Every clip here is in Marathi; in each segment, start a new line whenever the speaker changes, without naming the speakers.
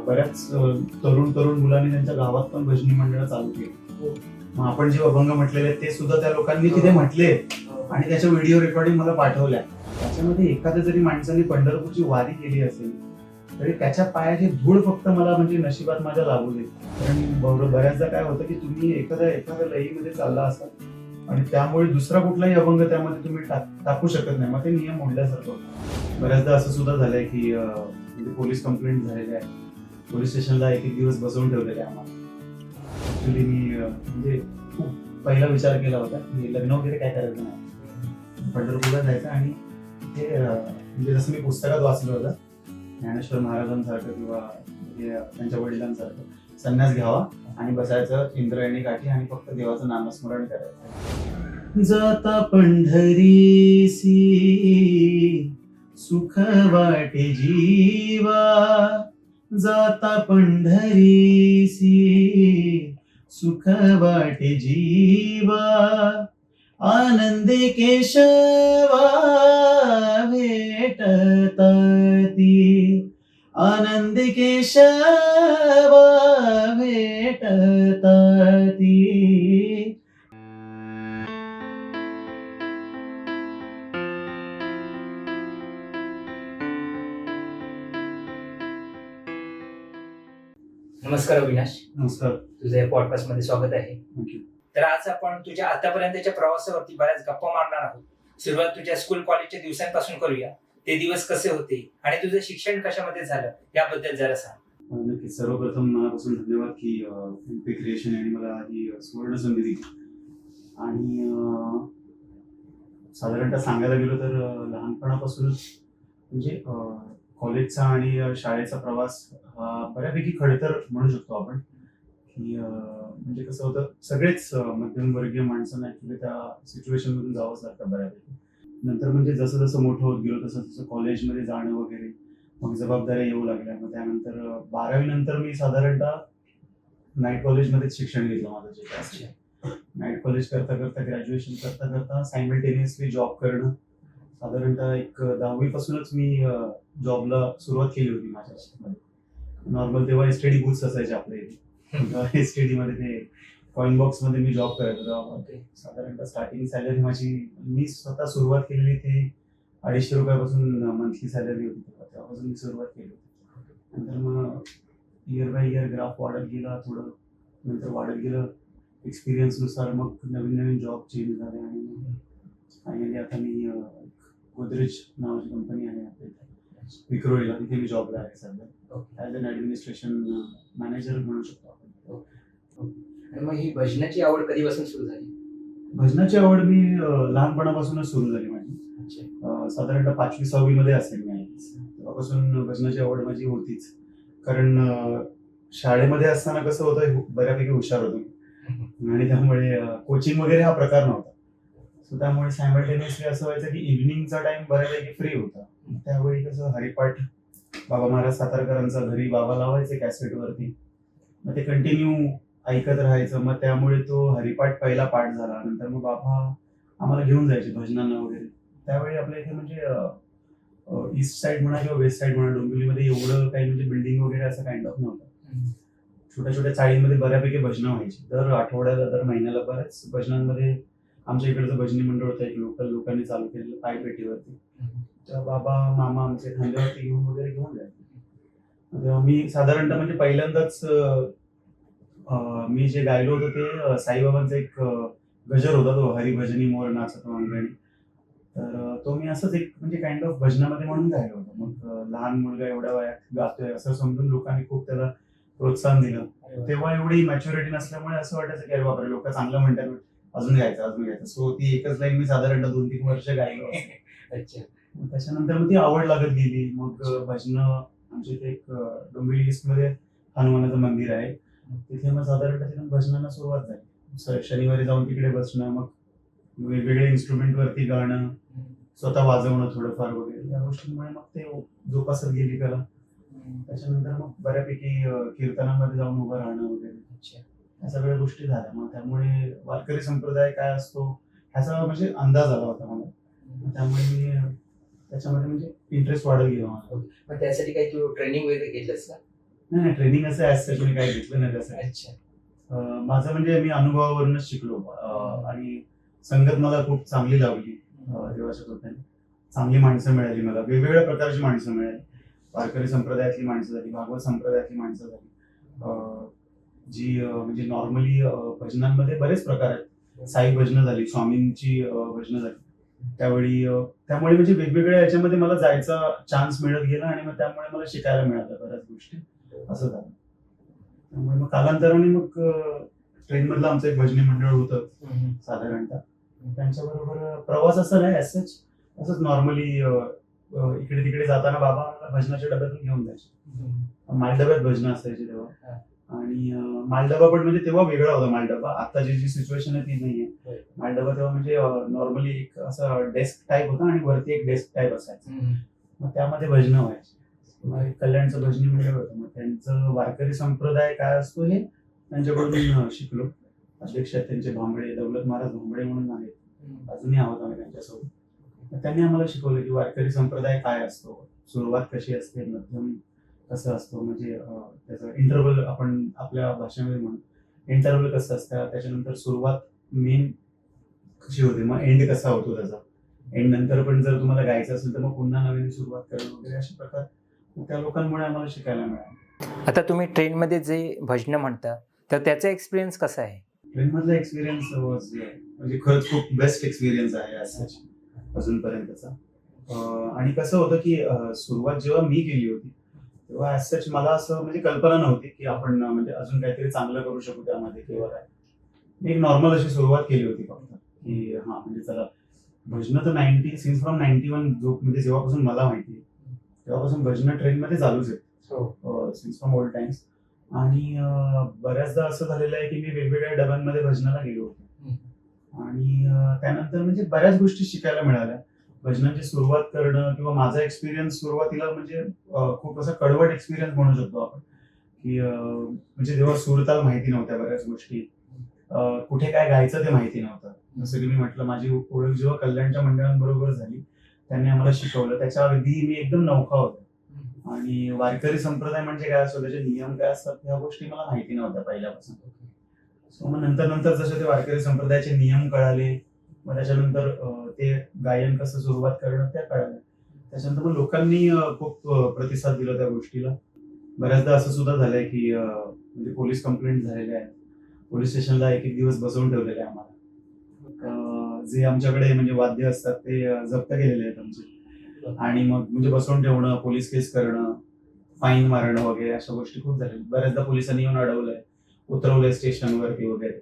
बऱ्याच तरुण मुलांनी त्यांच्या गावात पण भजनी मंडळ चालू केली. मग आपण जे अभंग म्हटलेले ते सुद्धा त्या लोकांनी तिथे म्हटले आणि त्याच्या व्हिडिओ रेकॉर्डिंग मला पाठवल्या. त्याच्यामध्ये एखाद्या जरी माणसाने पंढरपूरची वारी केली असेल तरी त्याच्या पायाची धूळ फक्त मला म्हणजे नशिबात माझ्या लागू दे. कारण बऱ्याचदा काय होतं की तुम्ही एखाद्या लयीमध्ये चालला असाल आणि त्यामुळे दुसरा कुठलाही अभंग त्यामध्ये तुम्ही टाकू शकत नाही, मग ते नियम मोडल्यासारखं होतं. बऱ्याचदा असं सुद्धा झालंय की म्हणजे पोलीस कंप्लेंट झालेल्या आहे, पोलीस स्टेशनला एक दिवस बसवून ठेवलेले आहे आम्हाला. ऍक्च्युली मी म्हणजे खूप पहिला विचार केला होता की लग्न वगैरे काय करायचं नाही, पंढरपूरला जायचं आणि ते म्हणजे जसं मी पुस्तकात वाचलं होतं ज्ञानेश्वर महाराजांसारखं किंवा त्यांच्या वडिलांसारखं संन्यास घ्यावा आणि बसायचं इंद्रायणी काठी आणि फक्त देवाचं नामस्मरण करायचं. जाता पंढरीसी सुख वाटे जीवा, जाता पंढरीसी सुख वाटे जीवा, आनंदे केशवा भेटता ती, आनंदे केशवा भेटता ती.
नमस्कार अविनाश,
नमस्कार.
तुझं या पॉडकास्ट मध्ये स्वागत आहे.
थँक्यू.
तर आज आपण तुझ्या आतापर्यंतच्या प्रवासावरती बऱ्याच गप्पा मारणार आहोत. सुरुवात तुझ्या स्कूल कॉलेजच्या दिवसांपासून करूया. ते दिवस कसे होते आणि तुझं शिक्षण कशामध्ये झालं याबद्दल जरा सांग.
नक्कीच. सर्वप्रथम मनापासून धन्यवाद की एमपी क्रिएशन यांनी मला ही सुवर्ण संधी दिली. आणि साधारणतः सांगायला गेलो तर लहानपणापासूनच म्हणजे कॉलेजचा आणि शाळेचा प्रवास हा बऱ्यापैकी खडतर म्हणू शकतो आपण. की म्हणजे कसं होतं, सगळेच मध्यमवर्गीय माणसांना ऍक्च्युली त्या सिच्युएशन मधून जावंच लागतं बऱ्यापैकी. नंतर म्हणजे जसं जसं मोठं होत गेलो तसं तसं कॉलेजमध्ये जाणं वगैरे, मग जबाबदाऱ्या येऊ लागल्या. मग त्यानंतर 12वी नंतर मी साधारणतः नाईट कॉलेजमध्येच शिक्षण घेतलं माझं जे काय असेल. नाईट कॉलेज करता करता ग्रॅज्युएशन करता करता सायमल्टेनियसली जॉब करणं. साधारणतः एक 10वी पासूनच मी जॉबला सुरुवात केली होती माझ्या. नॉर्मल तेव्हा एसटीडी बूथ्स असायचे आपल्या इथे, एसटीडी मध्ये ते कॉइन बॉक्स मध्ये मी जॉब करायचो तेव्हा. साधारणतः स्टार्टिंग सॅलरी माझी, मी स्वतः सुरुवात केलेली ते 250 रुपयापासून मंथली सॅलरी होती तेव्हापासून मी सुरुवात केली होती. नंतर मग इयर बाय इयर ग्राफ वाढत गेला, थोडं नंतर वाढत गेलं एक्सपिरियन्सनुसार. मग नवीन नवीन जॉब चेंज झाले आणि फायनली आता मी गोदरेज नावाची कंपनी आहे आपल्या इथे विक्रोळीला, तिथे मी जॉबला आहे सध्या ॲज अन ॲडमिनिस्ट्रेशन मॅनेजर म्हणू शकतो आपण.
आणि मग ही भजनाची आवड कधीपासून सुरू झाली?
भजनाची आवड मी लहानपणापासूनच सुरू झाली माझी. साधारणतः 5वी-6वी मध्ये असेल मी. तेव्हापासून भजनाची आवड माझी होतीच. कारण शाळेमध्ये असताना कसं होतं, बऱ्यापैकी हुशार होतो आणि त्यामुळे कोचिंग वगैरे हा प्रकार नव्हता. सो त्यामुळे सायमल्टेनियसली असं व्हायचं की इव्हिनिंगचा टाइम बऱ्यापैकी फ्री होता. त्यावेळी कसं हरिपाठ बाबा महाराज सातारकरांचा घरी बाबा लावायचे कॅसेटवरती, मग ते कंटिन्यू ऐकत राहायचं. मग त्यामुळे तो हरिपाठ पहिला पाठ झाला, नंतर मग बाबा आम्हाला घेऊन जायचे भजनांना वगैरे. त्यावेळी आपल्या इथे म्हणजे ईस्ट साईड म्हणा किंवा वेस्ट साईड म्हणा, डोंबिवलीमध्ये एवढं काही म्हणजे बिल्डिंग वगैरे असं काइंड ऑफ नव्हतं. छोट्या छोट्या चाळींमध्ये बऱ्यापैकी भजनं व्हायची. दर आठवड्याला दर महिन्याला बऱ्याच भजनांमध्ये आमच्या इकडचं भजनी मंडळ होतं एक लोकल लोकांनी चालू केलेलं पायपेटीवरती. तेव्हा बाबा मामा आमचे खांद्यावरती घेऊन वगैरे घेऊन जायचे. तेव्हा मी साधारणतः म्हणजे पहिल्यांदाच मी जे गायलो होतो ते साईबाबांचा एक गजर होता, तो हरिभजनी मोर नाचतो अंगणी. तर तो मी असंच एक म्हणजे काइंड ऑफ भजनामध्ये म्हणून गायलो होतो. मग लहान मुलगा एवढ्या वयात गातोय असं समजून लोकांनी खूप त्याला प्रोत्साहन दिलं. तेव्हा एवढी मॅच्युरिटी नसल्यामुळे असं वाटायचं की अरे बापरे, लोक चांगलं म्हणतात, अजून घ्यायचं. सो ती एकच लाईन मी साधारणतः 2-3 वर्ष गायलो.
अच्छा.
त्याच्यानंतर मग ती आवड लागत गेली. मग भजनं आमच्या इथे एक डोंबिवली ईस्ट मध्ये हनुमानाचं मंदिर आहे, तिथे मग साधारणतः तिथून भजनांना सुरुवात झाली. शनिवारी जाऊन तिकडे बसणं, मग वेगवेगळे इन्स्ट्रुमेंट वरती गाणं, स्वतः वाजवणं थोडंफार वगैरे, या गोष्टींमुळे मग ते जोपासत गेली कला. त्याच्यानंतर मग बऱ्यापैकी कीर्तनामध्ये जाऊन उभं राहणं वगैरे, या सगळ्या गोष्टी झाल्या. मग त्यामुळे वारकरी संप्रदाय काय असतो ह्याचा म्हणजे अंदाज आला होता मला. त्यामुळे मी त्याच्यामध्ये म्हणजे इंटरेस्ट वाढत गेला माझा.
मग त्यासाठी काही तू ट्रेनिंग वगैरे घेतलंस का?
नाही ट्रेनिंग असं ऍज सच मी काही घेतलं नाही त्यासाठी.
अच्छा.
माझं म्हणजे मी अनुभवावरूनच शिकलो आणि संगत मला खूप चांगली लावली देवाच्या कृपेने. चांगली माणसं मिळाली मला, वेगवेगळ्या प्रकारची माणसं मिळाली. वारकरी संप्रदायातली माणसं झाली, भागवत संप्रदायातली माणसं झाली, जी म्हणजे नॉर्मली भजनांमध्ये बरेच प्रकार आहेत. साई भजनं झाली, स्वामींची भजनं झाली. त्यामुळे म्हणजे वेगवेगळ्या याच्यामध्ये मला जायचा चान्स मिळत गेला आणि मग त्यामुळे मला शिकायला मिळाल्या बऱ्याच गोष्टी. असं झालं. त्यामुळे मग कालांतराने मग ट्रेन मधलं आमचं एक भजनी मंडळ होतं साधारणतः. त्यांच्याबरोबर प्रवास असा नाही असंच, असंच नॉर्मली इकडे तिकडे जाताना बाबा आम्हाला भजनाच्या डब्यातून घेऊन जायचे. मालडब्यात भजनं असायची तेव्हा. आणि मालडबा पण म्हणजे तेव्हा वेगळा होता मालडबा. आता जी सिच्युएशन आहे ती नाहीये. मालडबा तेव्हा म्हणजे नॉर्मली एक असं डेस्क टाईप होता आणि वरती एक डेस्क टाईप असायचं. मग त्यामध्ये भजनं व्हायची. मग कल्याणचं भजनी मंडळ होतं. मग त्यांचं वारकरी संप्रदाय काय असतो हे त्यांच्याकडून शिकलो. अध्यक्ष आहेत त्यांचे भांबळे, दौलत महाराज भांबळे म्हणून आहेत, अजूनही आहोत आम्ही त्यांच्यासोबत. मग त्यांनी आम्हाला शिकवलं की वारकरी संप्रदाय काय असतो, सुरुवात कशी असते, मध्यम कसं असतो, म्हणजे त्याचं इंटरव्हल आपण आपल्या भाषेमध्ये म्हणू इंटरव्हल कसं असतं, त्याच्यानंतर सुरुवात मेन कशी होते, मग एंड कसा होतो त्याचा, एंड नंतर पण जर तुम्हाला गायचं असेल तर मग पुन्हा नवीन सुरुवात करणं वगैरे अशा प्रकार त्या लोकांमुळे आम्हाला शिकायला मिळालं.
आता तुम्ही ट्रेनमध्ये जे भजनं म्हणता तर त्याचा एक्सपिरियन्स कसा आहे?
ट्रेनमधला एक्सपिरियन्स म्हणजे खरंच खूप बेस्ट एक्सपिरियन्स आहे असं अजूनपर्यंतचा. आणि कसं होतं की सुरुवात जेव्हा मी केली होती तेव्हा ऍज सच मला असं म्हणजे कल्पना नव्हती की आपण म्हणजे अजून काहीतरी चांगलं करू शकू त्यामध्ये किंवा काय. मी एक नॉर्मल अशी सुरुवात केली होती फक्त की हा म्हणजे चला भजनं तर सिन्स फ्रॉम 91 म्हणजे जेव्हापासून मला माहिती आहे तेव्हापासून भजनं ट्रेनमध्ये चालूच आहेत सिन्स फ्रॉम ओल्ड टाइम्स. आणि बऱ्याचदा असं झालेलं आहे की मी वेगवेगळ्या डब्यांमध्ये भजनाला गेलो होतो आणि त्यानंतर म्हणजे बऱ्याच गोष्टी शिकायला मिळाल्या. भजनाची सुरुवात करणं किंवा माझा एक्सपिरियन्स सुरुवातीला म्हणजे खूप असा कडवट एक्सपिरियन्स म्हणू शकतो आपण की म्हणजे जेव्हा सूरताल माहिती नव्हत्या बऱ्याच गोष्टी, कुठे काय गायचं ते माहिती नव्हतं. जसं की मी म्हटलं माझी ओळख जेव्हा कल्याणच्या मंडळांबरोबर झाली त्यांनी आम्हाला शिकवलं. त्याच्या अगदी मी एकदम नौखा होतो आणि वारकरी संप्रदाय म्हणजे काय असतो, त्याचे नियम काय असतात ह्या गोष्टी मला माहिती नव्हत्या पहिल्यापासून. सो मग नंतर जसे ते वारकरी संप्रदायाचे नियम कळाले, मग त्याच्यानंतर ते गायन कसं सुरुवात करणं त्या कळाल्या. त्याच्यानंतर मग लोकांनी खूप प्रतिसाद दिला त्या गोष्टीला. बऱ्याचदा असं सुद्धा झालंय की म्हणजे पोलीस कंप्लेंट झालेल्या आहेत, पोलीस स्टेशनला एक दिवस बसवून ठेवलेले आहे आम्हाला. जे आमच्याकडे म्हणजे वाद्य असतात ते जप्त केलेले आहेत आमचे. आणि मग म्हणजे बसवून ठेवणं, पोलीस केस करणं, फाईन मारणं वगैरे अशा गोष्टी खूप झाल्या. बऱ्याचदा पोलिसांनी येऊन अडवलंय, उतरवलंय स्टेशनवरती वगैरे.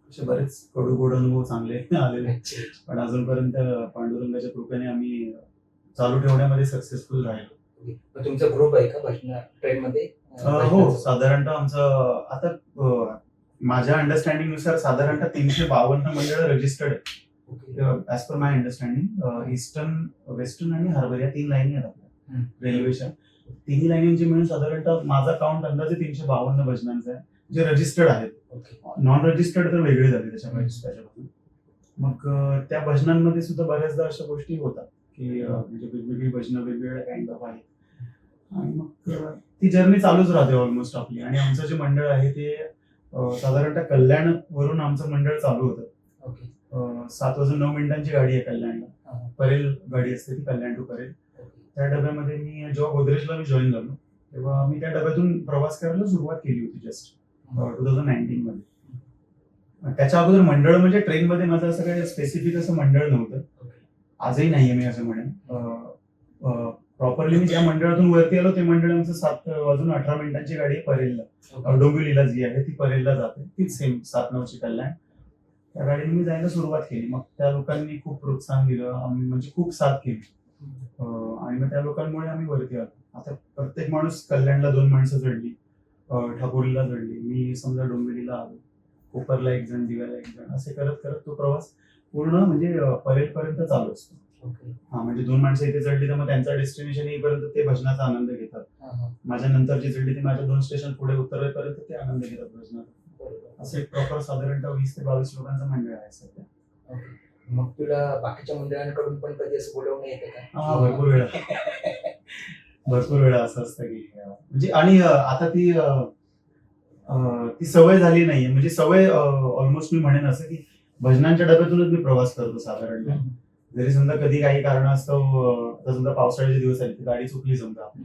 असे बरेच कडू अनुभव चांगले आलेले. पण अजूनपर्यंत पांडुरंगाच्या कृपेने आम्ही चालू ठेवण्यामध्ये सक्सेसफुल राहिलो.
तुमचा ग्रुप आहे का भजन ट्रेन मध्ये?
हो, साधारणतः आमचं आता माझ्या अंडरस्टँडिंग नुसार साधारणतः 352 मंडळ रजिस्टर्ड आहे. ऍज पर माय अंडरस्टँडिंग ईस्टर्न, वेस्टर्न आणि हार्बर या 3 लाईनी आहेत आपल्या रेल्वेच्या. तिन्ही लाईनींची मिळून साधारणतः माझा काउंट अंदाजे 352 भजनांचा आहे जे रजिस्टर्ड आहेत. नॉन रजिस्टर्ड तर वेगळे झाले त्याच्यापासून. मग त्या भजनांमध्ये सुद्धा बऱ्याचदा अशा गोष्टी होतात की म्हणजे वेगवेगळी भजनं वेगवेगळ्या काइंड ऑफ आहेत. आणि मग ती जर्नी चालूच राहते ऑलमोस्ट आपली. आणि आमचं जे मंडळ आहे ते साधारणतः कल्याण वरून आमचं मंडळ चालू होतं. 7:09 गाडी आहे कल्याणला. परेल गाडी असते ती, कल्याण टू परेल. त्या डब्यामध्ये मी जेव्हा गोदरेजला मी जॉईन झालो तेव्हा मी त्या डब्यातून प्रवास करायला सुरुवात केली होती जस्ट 2019 मध्ये. त्याच्या अगोदर मंडळ म्हणजे ट्रेनमध्ये माझं असं काही स्पेसिफिक असं मंडळ नव्हतं, आजही नाहीये मी असं म्हणेन. प्रॉपरली मी ज्या मंडळातून वरती आलो ते मंडळ आमचं 7:18 गाडी आहे परेलला. डोंबिवलीला जी आहे ती परेलला जाते, तीच सेम 7-9ची कल्याण. त्या गाडीने मी जायला सुरुवात केली. मग त्या लोकांनी खूप प्रोत्साहन दिलं, आम्ही म्हणजे खूप साथ केली. आणि मग त्या लोकांमुळे आम्ही वरती आलो. आता प्रत्येक माणूस कल्याणला 2 माणसं चढली, ठाकुरीला चढली, मी समजा डोंबिवलीला आलो, कोपरला 1 जण, दिव्याला 1 जण, असे करत करत तो प्रवास पूर्ण म्हणजे परेलपर्यंत चालू असतो. हा म्हणजे 2 माणसं इथे चढली तर मग त्यांचा डेस्टिनेशन येईपर्यंत ते भजनाचा आनंद घेतात. माझ्या नंतर जी चढली ती माझ्या 2 स्टेशन पुढे उतरेपर्यंत ते आनंद घेतात भजनाचा. असं एक प्रॉपर साधारणतः 20 ते 22 लोकांचं मंडळ आहे सध्या.
मग तुला बाकीच्या मंडळांकडून पण कधी असं बोलवणं येतं का?
भरपूर वेळा भरपूर वेळा असं असतं की म्हणजे आणि आता ती सवय झाली नाहीये, म्हणजे सवय ऑलमोस्ट मी म्हणेन असं की भजनांच्या डब्यातूनच मी प्रवास करतो साधारणतः. जरी समजा कधी काही कारणास्तव आता समजा पावसाळ्याचे दिवस आहेत, गाडी चुकली समजा आपली,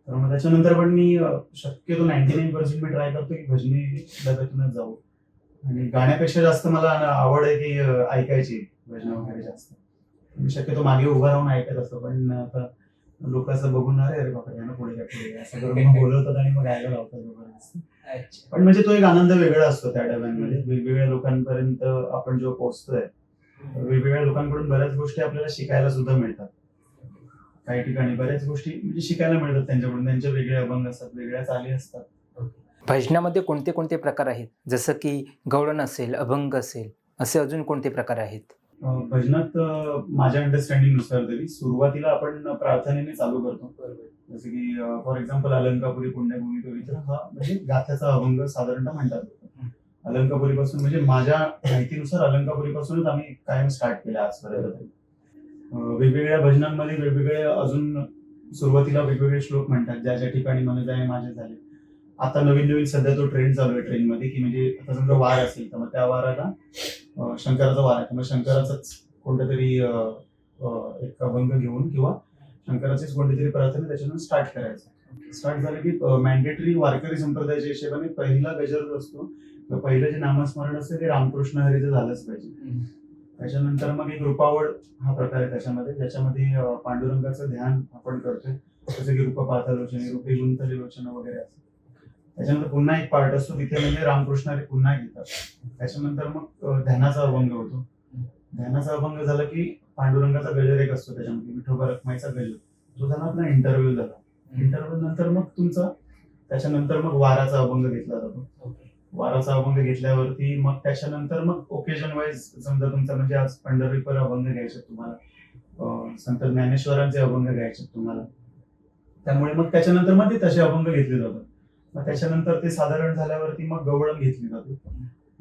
तर मग त्याच्यानंतर पण मी शक्यतो 99% मी ट्राय करतो की भजनी डब्यातूनच जाऊ. आणि गाण्यापेक्षा जास्त मला आवड आहे की ऐकायची भजन वगैरे जास्त. मी शक्यतो मागे उभा राहून ऐकत असतो, पण आता लोक असं बघून अरे बाबा यानं पुढे घ्या पुढे घ्या असं करून मग बोलवतात आणि मग गायला लावतात जबरदस्त. पण म्हणजे तो एक आनंद वेगळा असतो त्या डब्यांमध्ये. वेगवेगळ्या लोकांपर्यंत आपण जेव्हा पोहोचतोय, वेगवेगळ्या लोकांकडून बऱ्याच गोष्टी आपल्याला शिकायला सुद्धा मिळतात. काही ठिकाणी बऱ्याच गोष्टी म्हणजे शिकायला मिळतात त्यांच्याकडून. त्यांचे वेगळे अभंग असतात, वेगळ्या चाली असतात.
भजनामध्ये कोणते कोणते प्रकार आहेत, जसं की गवळण असेल, अभंग असेल, असे अजून कोणते प्रकार आहेत?
भजनात माझ्या अंडरस्टँडिंग नुसार तरी सुरुवातीला आपण प्रार्थनेने चालू करतो. जसं की फॉर एक्झाम्पल अलंकापुरी पुण्यभूमी कविता हा म्हणजे गाथ्याचा अभंग साधारणतः म्हणतात. अलंकापुरी पासून म्हणजे माझ्या माहितीनुसार अलंकापुरी पासूनच आम्ही कायम स्टार्ट केलं आजपर्यंत. वेगवेगळ्या भजनांमध्ये वेगवेगळे अजून सुरुवातीला वेगवेगळे श्लोक म्हणतात, ज्या ज्या ठिकाणी मन जाय माझे झाले. आता नवीन नवीन सध्या तो ट्रेंड चालू आहे ट्रेनमध्ये की म्हणजे आता समजा वार असेल तर मग त्या वाराला शंकराचा वार आहे, मग शंकराचाच कोणतं तरी एक अभंग घेऊन किंवा शंकराचीच कोणती तरी प्रार्थना त्याच्यातून स्टार्ट करायचं. स्टार्ट झालं की मॅन्डेटरी वारकरी संप्रदायाच्या हिशोबाने पहिला गजर जो असतो, पहिलं जे नामस्मरण असतं ते रामकृष्ण हरीचं झालंच पाहिजे. त्याच्यानंतर मग एक रूपावळ हा प्रकार आहे त्याच्यामध्ये, ज्याच्यामध्ये पांडुरंगाचं ध्यान आपण करतोय, जसं की रूप पातालोचने, रूपे गुंतले लोचन वगैरे असं. त्याच्यानंतर पुन्हा एक पार्ट असतो तिथे म्हणजे रामकृष्ण हरी पुन्हा घेतात. त्याच्यानंतर मग ध्यानाचा अभंग होतो. ध्यानाचा अभंग झाला की पांडुरंगाचा गजर एक असतो त्याच्यामध्ये, विठोबा रखमाईचा गजर, तो झाला आपला इंटरव्ह्यू झाला. इंटरव्ह्यू नंतर मग तुमचा त्याच्यानंतर मग वाराचा अभंग घेतला जातो. वाराचा अभंग घेतल्यावरती मग त्याच्यानंतर मग ओकेजन वाईज समजा तुमचा म्हणजे आज पंढरीपर अभंग घ्यायचे तुम्हाला, संत ज्ञानेश्वरांचे अभंग घ्यायचे तुम्हाला, त्यामुळे मग त्याच्यानंतर मग ते तसे अभंग घेतले जातात. मग त्याच्यानंतर ते साधारण झाल्यावरती मग गवळण घेतली जाते.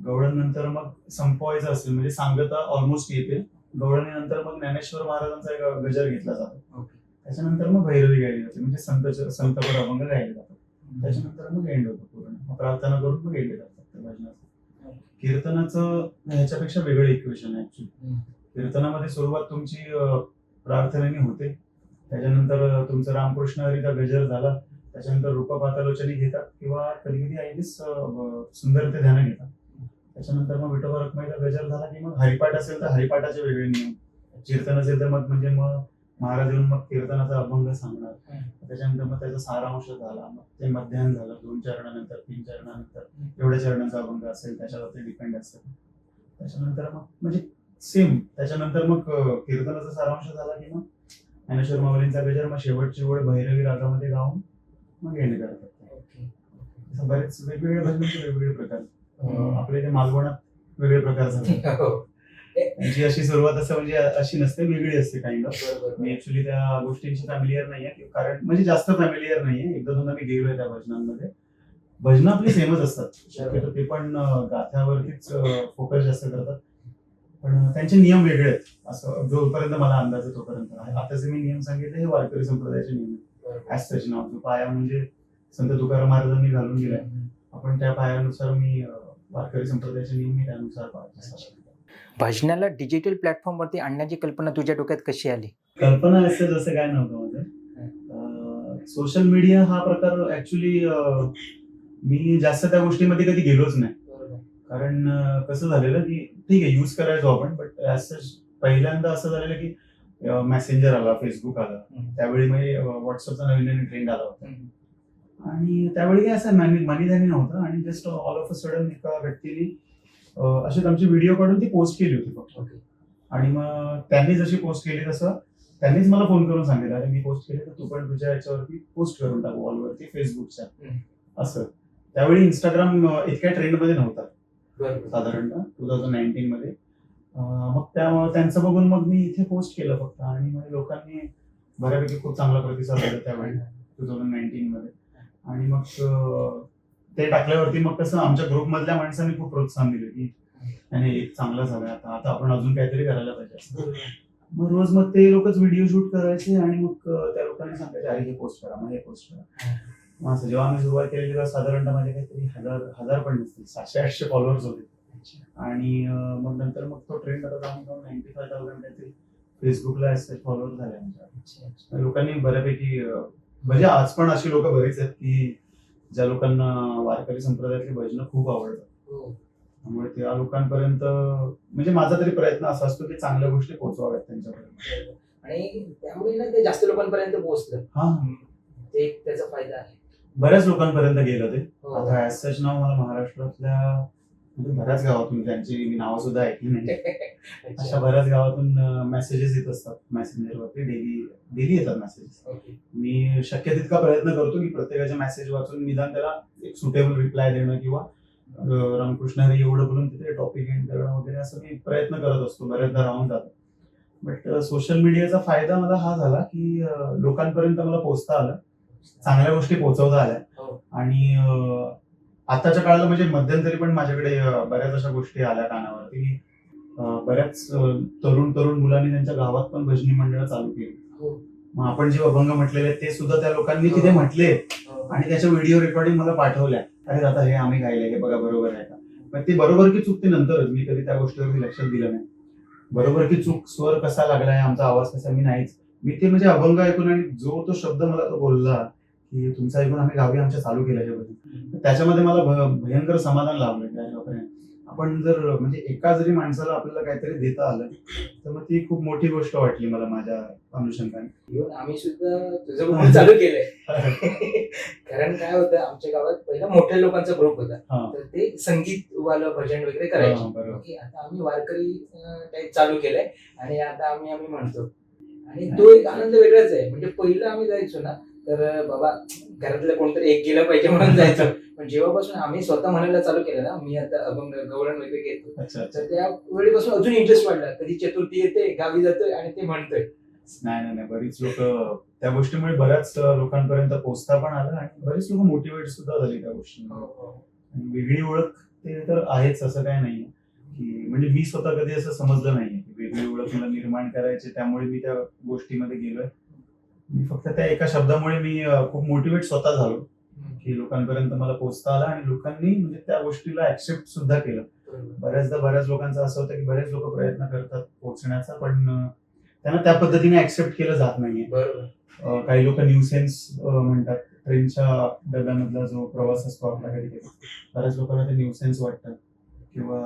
गवळण नंतर मग संपवायचं असेल म्हणजे सांगता ऑलमोस्ट येते. गवळणीनंतर मग ज्ञानेश्वर महाराजांचा एक गजर घेतला जातो. त्याच्यानंतर मग भैरवी गायली जाते, म्हणजे संतपर अभंग गायले जातात. त्याच्यानंतर मग एंड होतो पूर्ण, मग प्रार्थना करून मग गेले जातात भजनाचं. कीर्तनाचं ह्याच्यापेक्षा वेगळं इक्वेशन आहे ऍक्च्युली. कीर्तनामध्ये सुरुवात तुमची प्रार्थनेने होते, त्याच्यानंतर तुमचं रामकृष्ण हरीचा गजर झाला, त्याच्यानंतर रूप पातालोचनी घेतात किंवा कधी कधी आईच सुंदर ते ध्यान घेतात. त्याच्यानंतर मग विठोबा रखमाईचा गजर झाला की मग हरिपाठ असेल तर हरिपाठाचे वेगळे नियम, कीर्तन असेल तर मग म्हणजे मग महाराज येऊन मग कीर्तनाचा अभंग सांगणार. त्याच्यानंतर मग त्याचा सारांश झाला, मग ते मध्याह्न झालं, 2 चरणानंतर 3 चरणानंतर एवढ्या चरणांचा अभंग असेल त्याच्यावरती डिपेंड असतं. त्याच्यानंतर मग म्हणजे सेम त्याच्यानंतर मग कीर्तनाचा सारांश झाला की मग ज्ञानेश्वर माऊलींचा गजर, मग शेवटची वेळ भैरवी रागामध्ये गाऊन मग एंड करतात. बरेच वेगवेगळ्या भजनांचे वेगवेगळे प्रकार. आपल्या इथे मालवणात वेगळे प्रकार झाले. त्यांची अशी सुरुवात असं म्हणजे अशी नसते, वेगळी असते काइंड ऑफ. मी ऍक्च्युली त्या गोष्टींशी फॅमिलियर नाहीये, कारण म्हणजे जास्त फॅमिलियर नाहीये. एकदा दोनदा मी गेलोय त्या भजनांमध्ये. भजन आपली सेमच असतात शक्यतो, ते पण गाथ्यावरतीच फोकस जास्त करतात, पण त्यांचे नियम वेगळे आहेत असं जोपर्यंत मला अंदाज आहे तोपर्यंत. आता जे मी नियम सांगितले हे वारकरी संप्रदायाचे नियम आहेत. ऍज नाव जो पाया म्हणजे संत तुकाराम महाराजांनी घालून दिलाय, आपण त्या पायानुसार मी वारकरी संप्रदायाचे नियम मी त्यानुसार पाळतो.
भजनाला डिजिटल प्लॅटफॉर्मवरती आणण्याची कल्पना तुझ्या डोक्यात कशी आली?
कल्पना असं जसं काय नव्हतं माझं. सोशल मीडिया हा प्रकार ऍक्च्युली मी जास्त त्या गोष्टीमध्ये कधी गेलोच नाही. कारण कसं झालेलं की ठीक आहे यूज करायचो आपण, बट पहिल्यांदा असं झालेलं की मेसेंजर आला, फेसबुक आला, त्यावेळी म्हणजे व्हॉट्सअपचा नवीन नवीन ट्रेंड आला होता. आणि त्यावेळी काय असं मनी धनी नव्हतं, आणि just all of a sudden एका व्यक्तीने अशीच आमची व्हिडिओ काढून ती पोस्ट केली होती फक्त. आणि मग त्यांनी जशी पोस्ट केली तसं त्यांनीच मला फोन करून सांगितलं, अरे मी पोस्ट केली तर तू पण तुझ्या याच्यावरती पोस्ट करून टाक वॉलवरती फेसबुकच्या असं. त्यावेळी इंस्टाग्राम इतक्या ट्रेंडमध्ये नव्हता साधारणतः 2019 मध्ये. मग त्यांचं बघून मग मी इथे पोस्ट केलं फक्त, आणि मग लोकांनी बऱ्यापैकी खूप चांगला प्रतिसाद दिला त्यावेळी 2019 मध्ये. आणि मग ते टाकल्यावरती मग कसं आमच्या ग्रुप मधल्या माणसांनी खूप प्रोत्साहन दिले की नाही एक चांगलं झालं, आता आपण अजून काहीतरी करायला पाहिजे. मग रोज मग ते लोकच व्हिडिओ शूट करायचे आणि मग त्या लोकांनी सांगायचे अरे हे पोस्ट करा, मग हे पोस्ट करा. मग असं जेव्हा आम्ही सुरुवात केली तेव्हा साधारणतः माझे काहीतरी हजार पण नसतील, 700-800 फॉलोअर्स होते. आणि मग नंतर मग तो ट्रेंड आता जाऊन 95,000 काहीतरी फेसबुकला फॉलोअर झाले आमच्या. लोकांनी बऱ्यापैकी म्हणजे आज पण अशी लोक बरीच आहेत की ज्या लोकांना वारकरी संप्रदायातली भजनं खूप आवडतात. त्यामुळे त्या लोकांपर्यंत म्हणजे माझा तरी प्रयत्न असा असतो की चांगल्या गोष्टी पोहोचवाव्यात त्यांच्यापर्यंत.
आणि त्यामुळे ना ते जास्त लोकांपर्यंत पोहोचलं.
हा,
ते एक त्याचा फायदा आहे.
बऱ्याच लोकांपर्यंत गेलं ते.
हो.
आता ऍज सच नाव मला महाराष्ट्रातल्या म्हणजे बऱ्याच गावातून, त्यांची मी नावं सुद्धा ऐकली नाही, अशा बऱ्याच गावातून मेसेजेस येत असतात मेसेंजरवरती. डेली येतात मेसेजेस. मी शक्य तितका प्रयत्न करतो की प्रत्येकाचे मेसेज वाचून निदान त्याला एक सुटेबल रिप्लाय देणं किंवा रामकृष्ण हरी एवढं बोलून तिथे टॉपिक एंड करणं वगैरे असं मी प्रयत्न करत असतो. बऱ्याचदा राहून जातो. बट सोशल मीडियाचा फायदा मला हा झाला की लोकांपर्यंत मला पोहोचता आलं, चांगल्या गोष्टी पोहोचवता आल्या. आणि आताच्या काळाला म्हणजे मध्यंतरी पण माझ्याकडे बऱ्याच अशा गोष्टी आल्या कानावरती की बऱ्याच तरुण मुलांनी त्यांच्या गावात पण भजनी मंडळ चालू केली. मग आपण जे अभंग म्हटलेले ते सुद्धा त्या लोकांनी तिथे म्हटले आणि त्याच्या व्हिडिओ रेकॉर्डिंग मला पाठवल्या. अरे आता हे आम्ही गायले, हे बघा बरोबर आहे का. पण ते बरोबर की चूक ते नंतरच, मी कधी त्या गोष्टीवरती लक्षात दिलं नाही. बरोबर की चूक, स्वर कसा लागलाय, आमचा आवाज कसा, मी नाहीच. मी ते म्हणजे अभंग ऐकून आणि जो तो शब्द मला तो बोलला की तुमचं ऐकून आम्ही गावी आमच्या चालू केलं हे बघून, त्याच्यामध्ये मला भयंकर समाधान लाभलं की अरे बापरे, आपण जर म्हणजे एका जरी माणसाला आपल्याला काहीतरी देता आलं तर मग ती खूप मोठी गोष्ट वाटली मला माझ्या अनुषंगाने.
आम्ही सुद्धा तुझं बघून चालू केलंय. कारण काय होतं, आमच्या गावात पहिला मोठ्या लोकांचा ग्रुप होता, तर ते संगीत वालं भजन वगैरे करायचे. की आता आम्ही वारकरी टाईप चालू केलंय आणि आता आम्ही म्हणतो. आणि तो एक आनंद वेगळाच आहे. म्हणजे पहिलं आम्ही जायचो ना तर बाबा घरातलं कोणतरी एक गेलं पाहिजे म्हणून जायचं. पण जेव्हापासून आम्ही स्वतः म्हणायला चालू केलं ना, मी आता अभंग गवळण वगैरे घेतो, तर त्या वेळेपासून अजून इंटरेस्ट वाढला. कधी चतुर्थी येते, गावी जातोय आणि ते म्हणतोय.
नाही, बरीच लोक त्या गोष्टीमुळे बऱ्याच लोकांपर्यंत पोहोचता पण आलं आणि बरीच लोक मोटिवेट सुद्धा झाली त्या गोष्टींमुळे. वेगळी ओळख ते तर आहेच, असं काय नाहीये की म्हणजे मी स्वतः कधी असं समजलं नाहीये की वेगळी ओळख मला निर्माण करायची त्यामुळे मी त्या गोष्टीमध्ये गेलोय. मी फक्त त्या एका शब्दामुळे मी खूप मोटिवेट स्वतः झालो की लोकांपर्यंत मला पोहोचता आला आणि लोकांनी म्हणजे त्या गोष्टीला ऍक्सेप्ट सुद्धा केलं. बऱ्याचदा बऱ्याच लोकांचं असं होतं की बरेच लोक प्रयत्न करतात पोहोचण्याचा, पण त्यांना त्या पद्धतीने ऍक्सेप्ट केलं जात नाहीये. काही लोक न्यूसेन्स म्हणतात. ट्रेनच्या डब्यामधला जो प्रवास असतो आपला कधी बऱ्याच लोकांना ते न्यूसेन्स वाटतात किंवा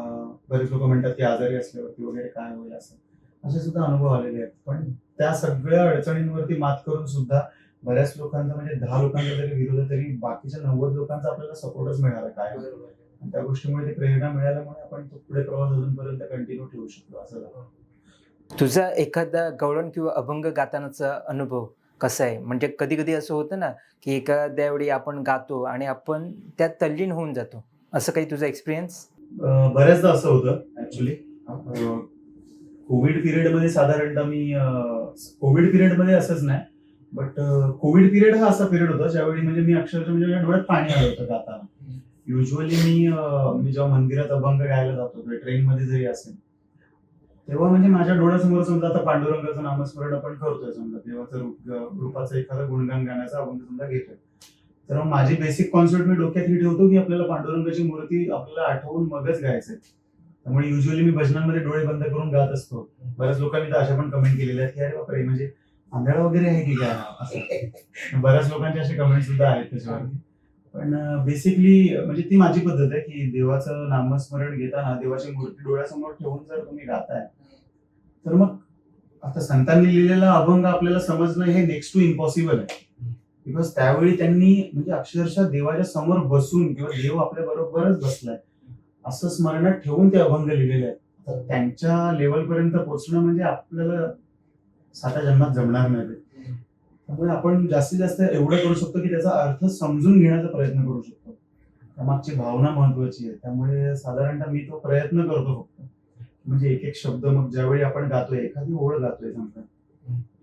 बरेच लोक म्हणतात की आजारी असल्यावरती वगैरे काय होईल असं, असे सुद्धा अनुभव आलेले आहेत. पण त्या सगळ्या अडचणींवरती मात करून सुद्धा बऱ्याच लोकांचा म्हणजे 10 लोकांचा जरी विरोध आहे तरी बाकीच्या 90 लोकांचा आपल्याला सपोर्टच मिळाला काय. आणि त्या गोष्टीमुळे ती प्रेरणा मिळाल्यामुळे आपण तो पुढे प्रवास अजूनपर्यंत कंटिन्यू ठेवू शकतो असं झालं.
तुझा एखादा गवळण किंवा अभंग गातानाचा अनुभव कसा आहे? म्हणजे कधी कधी असं होतं ना की एखाद्या वेळी आपण गातो आणि आपण त्यात तल्लीन होऊन जातो, असं काही तुझा एक्सपिरियन्स?
बऱ्याचदा असं होतं ऍक्च्युली. कोविड पिरियडमध्ये साधारणतः मी कोविड पिरियडमध्ये असंच नाही, बट कोविड पिरियड हा असा पिरियड होता ज्यावेळी म्हणजे मी अक्षरशः म्हणजे माझ्या डोळ्यात पाणी आलं होतं गाताना. युजली मी जेव्हा मंदिरात अभंग गायला जातो किंवा ट्रेनमध्ये जरी असेल तेव्हा म्हणजे माझ्या डोळ्यासमोर समजा आता पांडुरंगाचं नामस्मरण आपण करतोय, समजा देवाचं रूपाचं एखादं गुणगान गाण्याचा अभंग समजा घेतोय, तर मग माझी बेसिक कॉन्सेप्ट मी डोक्यात ही ठेवतो की आपल्याला पांडुरंगाची मूर्ती आपल्याला आठवून मगच गायचंय. त्यामुळे युजली मी भजनांमध्ये डोळे बंद करून गात असतो. बऱ्याच लोकांनी तर अशा पण कमेंट केलेल्या आहेत की अरे बापरे म्हणजे आंधळा वगैरे आहे की काय असं. बऱ्याच लोकांचे असे कमेंट सुद्धा आहेत त्याच्यावरती. पण बेसिकली म्हणजे ती माझी पद्धत आहे की देवाचं नामस्मरण घेताना देवाची मूर्ती डोळ्यासमोर ठेवून जर तुम्ही गाताय तर मग आता संतांनी लिहिलेला अभंग आपल्याला समजणं हे नेक्स्ट टू इम्पॉसिबल आहे. बिकॉज त्यावेळी त्यांनी म्हणजे अक्षरशः देवाच्या समोर बसून किंवा देव आपल्या बरोबरच बसलाय असं स्मरणात ठेवून ते अभंग लिहिलेले आहेत. तर त्यांच्या लेवलपर्यंत पोहोचणं म्हणजे आपल्याला 7 जन्मात जमणार नाही. त्यामुळे आपण जास्तीत जास्त एवढं करू शकतो की त्याचा अर्थ समजून घेण्याचा प्रयत्न करू शकतो. त्यामागची भावना महत्वाची आहे. त्यामुळे साधारणतः मी तो प्रयत्न करतो फक्त म्हणजे एक शब्द. मग ज्यावेळी आपण गातोय एखादी ओळ गातोय समजा,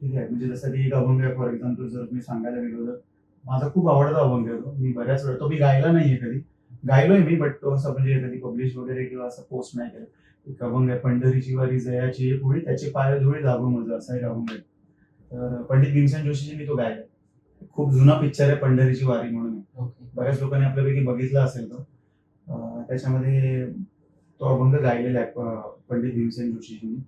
ठीक आहे, म्हणजे जसं की एक अभंग आहे फॉर एक्झाम्पल जर मी सांगायला गेलो तर माझा खूप आवडता अभंग आहे तो. मी बऱ्याच वेळा तो मी गायला नाहीये कधी, गायलोय मी, बट तो असं म्हणजे कधी पब्लिश वगैरे किंवा असं पोस्ट नाही केलं. एक अभंग आहे, पंढरीची वारी जयाची एक होळी, त्याची पाय धुळी लागू मज, असा एक अभंग आहे. तर पंडित भीमसेन जोशीजींनी तो गायला. खूप जुना पिक्चर आहे पंढरीची वारी म्हणून. बऱ्याच लोकांनी आपल्यापैकी बघितला असेल तो. त्याच्यामध्ये तो अभंग गायलेला आहे पंडित भीमसेन जोशीजींनी.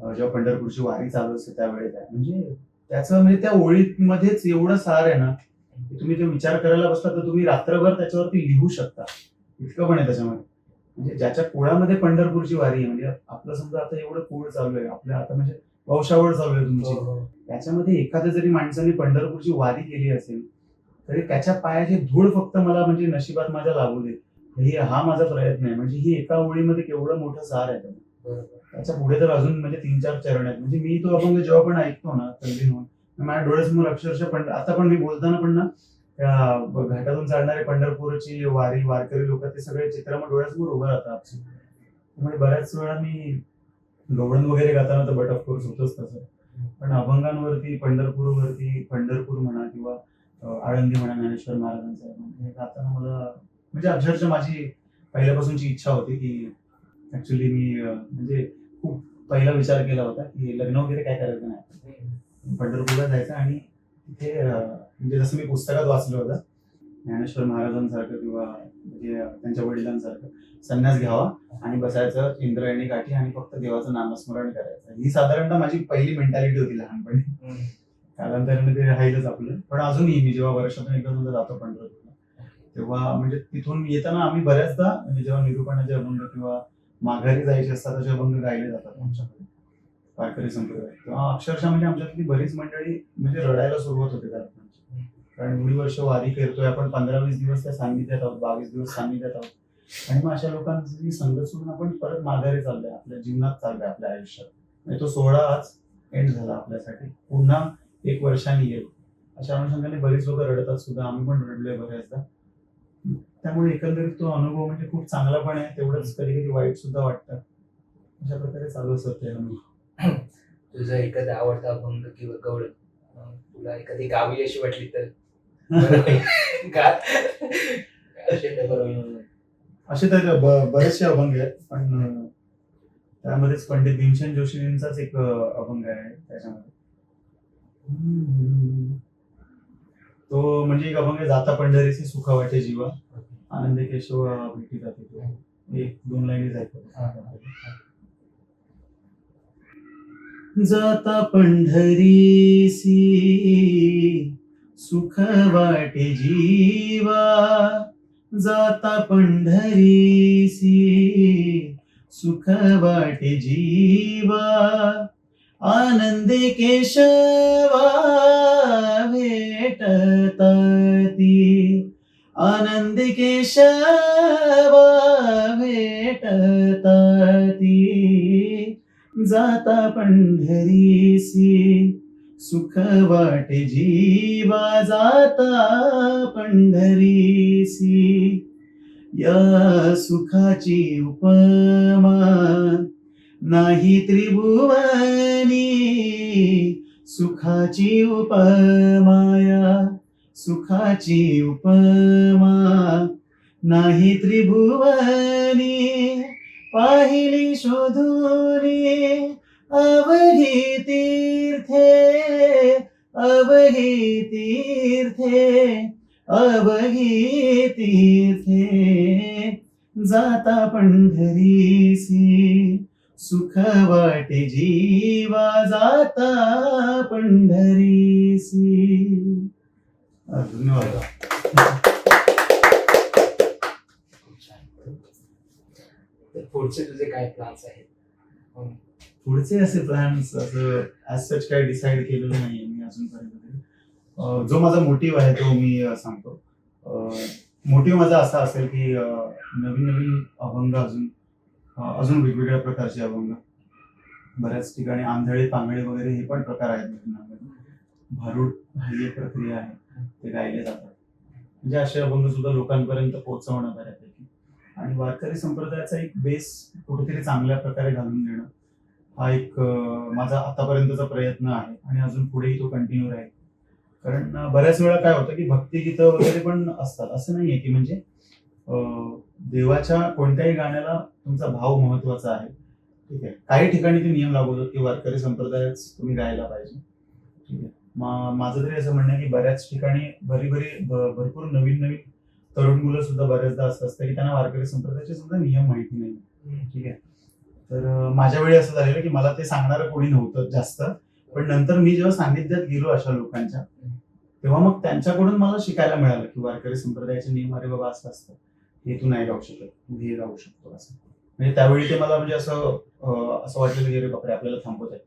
जेव्हा पंढरपूरची वारी चालू असते त्यावेळेस आहे. म्हणजे त्याचं म्हणजे त्या ओळीमध्येच एवढं सार आहे ना, की तुम्ही तो विचार करायला बसला तर तुम्ही रात्रभर त्याच्यावरती लिहू शकता, इतकं पण आहे त्याच्यामध्ये. म्हणजे ज्याच्या कुळामध्ये पंढरपूरची वारी आहे, म्हणजे आपलं समजा आता एवढं कुळ चालू आहे आपल्या, आता म्हणजे वंशावळ चालू आहे तुमची, त्याच्यामध्ये एखाद्या जरी माणसाने पंढरपूरची वारी केली असेल तरी त्याच्या पायाची धूळ फक्त मला म्हणजे नशिबात माझ्या लागू दे, हा माझा प्रयत्न आहे. म्हणजे ही एका ओळीमध्ये केवढं मोठं सार आहे. त्याच्या पुढे तर अजून म्हणजे 3-4 चरण आहेत. म्हणजे मी तो अभंग जेव्हा पण ऐकतो ना तल्लीन होऊन, माझ्या डोळ्यासमोर अक्षरशः पण आता पण मी बोलताना पण ना, त्या घाटातून चालणारे पंढरपूरची वारी, वारकरी लोक, ते सगळे चित्र मग डोळ्यासमोर उभं राहतं आपसूक. त्यामुळे बऱ्याच वेळा मी गवळण वगैरे गाताना तर बट ऑफकोर्स होतच तसं, पण अभंगांवरती पंढरपूर म्हणा किंवा आळंदी म्हणा, ज्ञानेश्वर महाराजांचं हे गाताना मला म्हणजे अक्षरशः माझी पहिल्यापासूनची इच्छा होती की ऍक्च्युली मी म्हणजे खूप पहिला विचार केला होता की लग्न वगैरे काय करायचं नाही, पंढरपूरला जायचं आणि तिथे म्हणजे जसं मी पुस्तकात वाचलं होतं, ज्ञानेश्वर महाराजांसारखं किंवा म्हणजे त्यांच्या वडिलांसारखं संन्यास घ्यावा आणि बसायचं इंद्रायणी काठी आणि फक्त देवाचं नामस्मरण करायचं. ही साधारणतः माझी पहिली मेंटॅलिटी होती लहानपणी. कालांतराने ते राहिलंच आपलं. पण अजूनही मी जेव्हा वर्षातून एकदा सुद्धा जातो पंढरपूरला, तेव्हा म्हणजे तिथून येताना आम्ही बऱ्याचदा म्हणजे जेव्हा निरूपणाचे अभंग किंवा माघारी जायचे असतात असे अभंग गायले जातात आमच्याकडे वारकरी संप्रदाय, तेव्हा अक्षरशः म्हणजे आमच्यातली बरीच मंडळी म्हणजे रडायला सुरुवात होते त्या लोकांची. कारण एवढी वर्ष वारी करतोय आपण, 15-20 दिवस त्या सान्निध्यात आहोत, 22 दिवस सान्निध्यात आहोत, आणि मग अशा लोकांची संगत सोडून आपण परत माघारी चाललोय, आपल्या जीवनात चाललोय, आपल्या आयुष्यात. आणि तो सोहळा आज एंड झाला आपल्यासाठी, पुन्हा 1 वर्षाने येईल अशा अनुषंगाने बरीच लोक रडतात सुद्धा, आम्ही पण रडलोय बऱ्याचदा. त्यामुळे एकंदरीत तो अनुभव म्हणजे खूप चांगला पण आहे, तेवढंच कधी कधी वाईट सुद्धा वाटतं. अशा प्रकारे चालू असत ते अनुभव.
तुझा एखादा आवडता अभंग किंवा गवळण तुला एखादी गावी अशी वाटली तर
असे तर बरेचसे अभंग आहेत, पण त्यामध्येच पंडित भीमसेन जोशींचाच एक अभंग आहे त्याच्यामध्ये. तो म्हणजे एक अभंग आहे, जाता पंढरीचे सुख वाटे जीवा, आनंद केशव भेटी जाते. तो 1-2 लाईनीच ऐकतो. जाता पंढरीसी सुख वाटे जीवा, जाता पंढरीसी सुख वाटे जीवा, आनंदे केशवा भेटता ती, आनंद केशवा भेटता ती, जाता पंढरीसी सुख वाटे जीवा, जाता पंढरीसी. या सुखाची उपमा नाही त्रिभुवनी, सुखाची उपमाया, सुखाची उपमा नाही त्रिभुवनी, पाहिली शोधुनी अवघी तीर्थे, अवघी तीर्थे, अवघी तीर्थे, जाता पंढरीसी सुख वाटे जीवा, जाता पंढरीसी. धन्यवाद.
पुढचे तुझे काय प्लॅन्स आहेत?
पुढचे असे प्लॅन्स असं ऍज सच काही डिसाईड केलेलं नाहीये मी अजूनपर्यंत. जो माझा मोटिव्ह आहे तो मी सांगतो. मोटिव्ह माझा असा असेल की नवीन नवीन अभंग, अजून वेगवेगळ्या प्रकारचे अभंग, बऱ्याच ठिकाणी आंधळे पांगळे वगैरे हे पण प्रकार आहेत भजनामध्ये. भारूड ही एक प्रक्रिया आहे, ते गायले जातात. म्हणजे असे अभंग सुद्धा लोकांपर्यंत पोहोचवणं बऱ्यापैकी, आणि वारकरी संप्रदायाचा एक बेस कुठेतरी चांगल्या प्रकारे घालून देणं हा एक माझा आतापर्यंतचा प्रयत्न आहे, आणि अजून पुढेही तो कंटिन्यू राहील. कारण बऱ्याच वेळा काय होतं की भक्तिगीतं वगैरे पण असतात, असं नाहीये की म्हणजे देवाच्या कोणत्याही गाण्याला तुमचा भाव महत्वाचा आहे. ठीक आहे. काही ठिकाणी ते नियम लागू होतात की वारकरी संप्रदायच तुम्ही गायला पाहिजे. ठीक आहे. माझं तरी असं म्हणणं आहे की बऱ्याच ठिकाणी भरपूर नवीन नवीन तरुण मुलं सुद्धा बऱ्याचदा असं असतं की त्यांना वारकरी संप्रदायाचे सुद्धा नियम माहिती नाही. ठीक आहे. तर माझ्या वेळी असं झालेलं की मला ते सांगणारं कोणी नव्हतं जास्त, पण नंतर मी जेव्हा सान्निध्यात गेलो अशा लोकांच्या, तेव्हा मग त्यांच्याकडून मला शिकायला मिळालं की वारकरी संप्रदायाचे नियम अरे बाबा असं असतं, हे तू नाही गाऊ शकत, तू हे गाऊ शकतो असं. म्हणजे त्यावेळी ते मला म्हणजे असं वाटलेलं की अरे बापरे आपल्याला थांबवत आहे.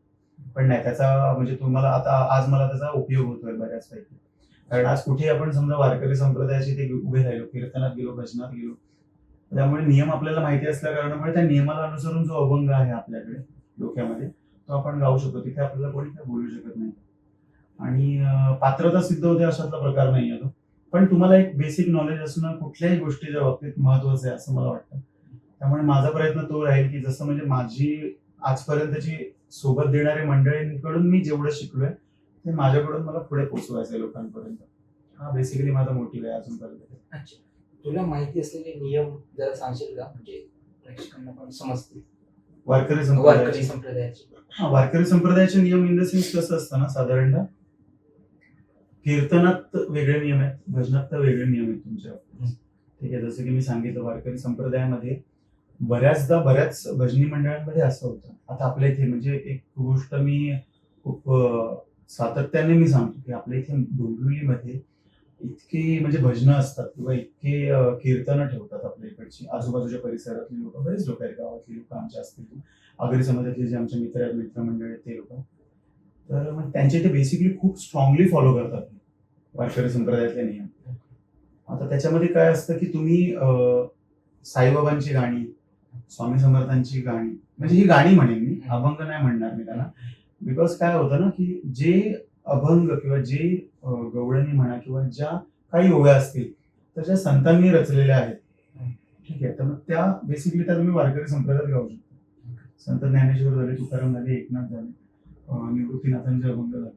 पण नाही, त्याचा म्हणजे तुम्हाला आता आज मला त्याचा उपयोग होतोय बऱ्याचपैकी. कारण आज कुठेही आपण समजा वारकरी संप्रदायाशी ते उभे राहिलो, कीर्तनात गेलो, भजनात गेलो, त्यामुळे नियम आपल्याला माहिती असल्या कारणामुळे त्या नियमाला अनुसरून जो अभंग आहे आपल्याकडे डोक्यामध्ये तो आपण गाऊ शकतो. तिथे आपल्याला कोणी काय बोलू शकत नाही. आणि पात्रता सिद्ध होते अशातला प्रकार नाही आहे तो. पण तुम्हाला एक बेसिक नॉलेज असणं कुठल्याही गोष्टीच्या बाबतीत महत्वाचं आहे असं मला वाटतं. त्यामुळे माझा प्रयत्न तो राहील की जसं म्हणजे माझी आजपर्यंतची सोबत देणाऱ्या मंडळींकडून मी जेवढं शिकलोय ते माझ्याकडून मला पुढे पोहोचवायचं आहे लोकांपर्यंत. हा बेसिकली माझा मोटिव्ह आहे अजूनपर्यंत.
अच्छा, तुला माहिती असलेले नियम जरा सांगशील का, म्हणजे प्रेक्षकांना पण समजतील
वारकरी
वारकरी
संप्रदायाचे
संप्रदायाचे?
वारकरी संप्रदायाचे नियम इन द सेन्स कसं असतं ना, साधारणतः कीर्तनात वेगळे नियम आहेत, भजनात तर वेगळे नियम आहेत तुमच्या. ठीक आहे. जसं की मी सांगितलं वारकरी संप्रदायामध्ये बऱ्याचदा बऱ्याच भजनी मंडळांमध्ये असं होतं. आता आपल्या इथे म्हणजे एक गोष्ट मी खूप सातत्याने मी सांगतो की आपल्या इथे डोंबिवलीमध्ये इतकी म्हणजे भजनं असतात किंवा इतके कीर्तनं ठेवतात आपल्या इकडची आजूबाजूच्या परिसरातली लोक, बरेच लोक आहेत, गावातली लोक आमच्या असतील, आगरी समाजातले जे आमचे मित्रमंडळ आहेत ते लोक. तर मग त्यांचे ते बेसिकली खूप स्ट्रॉंगली फॉलो करतात वारकरी संप्रदायातले नियम. आता त्याच्यामध्ये काय असतं की तुम्ही साईबाबांची गाणी, स्वामी समर्थांची गाणी, म्हणजे ही गाणी म्हणेन मी, अभंग नाही म्हणणार मी त्याला. बिकॉज काय होतं ना की जे अभंग किंवा जे गवळणी म्हणा किंवा ज्या काही ओव्या असतील तर ज्या संतांनी रचलेल्या आहेत. ठीक आहे. तर मग त्या बेसिकली त्या तुम्ही वारकरी संप्रदायात गाऊ शकता. संत ज्ञानेश्वर झाले, तुकाराम झाले, एकनाथ झाले, निवृत्तीनाथांचे अभंग झाले.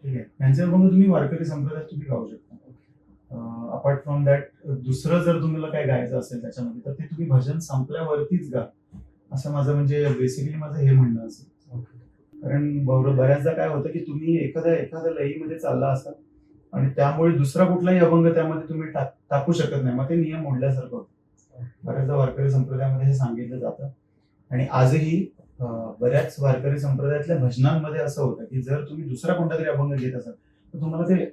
ठीक आहे. त्यांचे अभंग तुम्ही वारकरी संप्रदायात तुम्ही गाऊ शकता. अपार्ट फ्रॉम दॅट दुसरं जर तुम्हाला काय गायचं असेल त्याच्यामध्ये तर ते तुम्ही भजन संपल्यावरतीच गा, असं माझं म्हणजे बेसिकली माझं हे म्हणणं असेल. कारण बऱ्याचदा काय होतं की तुम्ही एखाद्या लयीमध्ये चालला असाल आणि त्यामुळे दुसरा कुठलाही अभंग त्यामध्ये तुम्ही टाकू शकत नाही, मग ते नियम मोडल्यासारखं होतं. बऱ्याचदा वारकरी संप्रदायामध्ये हे सांगितलं जातं. आणि आजही बऱ्याच वारकरी संप्रदायातल्या भजनांमध्ये असं होतं की जर तुम्ही दुसरा कोणता तरी अभंग घेत असाल तर तुम्हाला ते